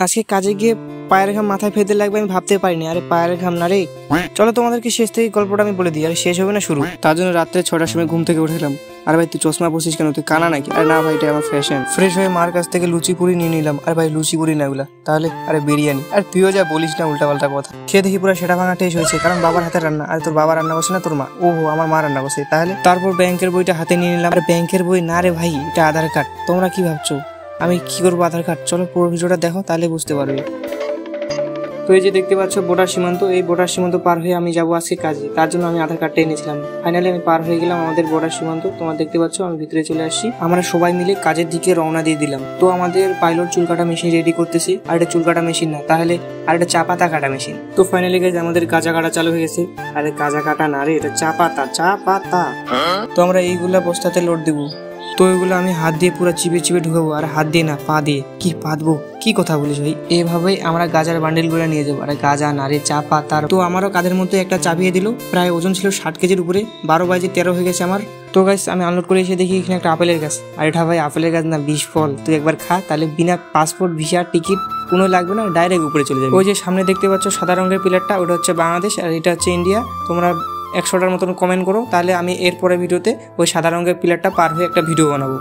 আজকে কাজে গিয়ে পায়ের ঘাম মাথায় ফেলতে লাগবে আমি ভাবতে পারিনি। আরে পায়ের ঘাম না রে। চলো তোমাদেরকে শেষ থেকে গল্পটা আমি বলে দিই, আরে শেষ হবে না শুরু। তার জন্য রাত্রে 6টার সময় ঘুম থেকে উঠেলাম। আর ভাই তুই চশমা পরছিস কেন, তুই কানা নাকি? আরে না ভাই, এটা আমার ফ্যাশন। ফ্রেশ হয়ে মার কাছ থেকে লুচি পুরি নিয়ে নিলাম। আর ভাই লুচি পুরি না ওগুলা, তাহলে আরে বিরিয়ানি। আর তুইও যা বলিস না উল্টা পাল্টা কথা। খেয়ে দেখি পুরো সেটা ভাঙা টেস্ট হয়েছে, কারণ বাবার হাতে রান্না। আর তোর বাবা রান্না করছে না তোর মা? ওহো, আমার মা রান্না করছে। তাহলে তারপর ব্যাংকের বইটা হাতে নিয়ে নিলাম। আর ব্যাংকের বই না রে ভাই, এটা আধার কার্ড। তোমরা কি ভাবছো আমি কি করবো আধার কার্ড? চলো পুরো ভিডিওটা দেখো, তাহলে বুঝতে পারবে। তো এই যে দেখতে পাচ্ছ বর্ডার সীমান্ত, এই বর্ডার সীমান্ত পার হয়ে আমি যাবো আজকে কাজে, তার জন্য আমি আধার কার্ডটা এনেছিলাম। ফাইনালি আমি পার হয়ে গেলাম আমাদের বর্ডার সীমান্ত। তোমরা দেখতে পাচ্ছ আমি ভিতরে চলে আসছি। আমরা সবাই মিলে কাজের দিকে রওনা দিয়ে দিলাম। তো আমাদের পাইলট চুল কাটা মেশিন রেডি করতেছি। আর এটা চুল কাটা মেশিন না, তাহলে আর এটা চা পাতা কাটা মেশিন। তো ফাইনালি গাইজ আমাদের গাঁজা কাটা চালু হয়ে গেছে। আরে গাঁজা কাটা না রে, এটা চা পাতা, চা পাতা। তো আমরা এইগুলা বস্তাতে লোড দেবো। তো এগুলো আমি হাত দিয়ে পুরো চিপে চিপে ঢুকাবো। আর হাত দিয়ে না, পা দিয়ে। কি পাতবো? কি কথা বলিস ভাই? এভাবেই আমরা গাজার বান্ডেল গুলো নিয়ে যাবো। আরে গাজা নারে, চা পাতা। তো আমারও কাঁধের মধ্যে একটা চাপিয়ে দিল। প্রায় ওজন ছিল 60 কেজির উপরে। 12 বাজে 13 হয়ে গেছে আমার। তো গাইস আমি আনলোড করে এসে দেখি এখানে একটা আপেলের গাছ। আর এটা ভাই আপেলের গাছ না, বিষ ফল। তুই একবার খা, তাহলে বিনা পাসপোর্ট ভিসা টিকিট কোনো লাগবে না, ডাইরেক্ট উপরে চলে যাবে। ওই যে সামনে দেখতে পাচ্ছ সাদা রঙের পিলারটা, ওটা হচ্ছে বাংলাদেশ আর এটা হচ্ছে ইন্ডিয়া। তোমরা 100টার মতন কমেন্ট করো, তাহলে আমি এরপরে ভিডিওতে ওই সাদা রঙের পিলারটা পার হয়ে একটা ভিডিও বানাবো।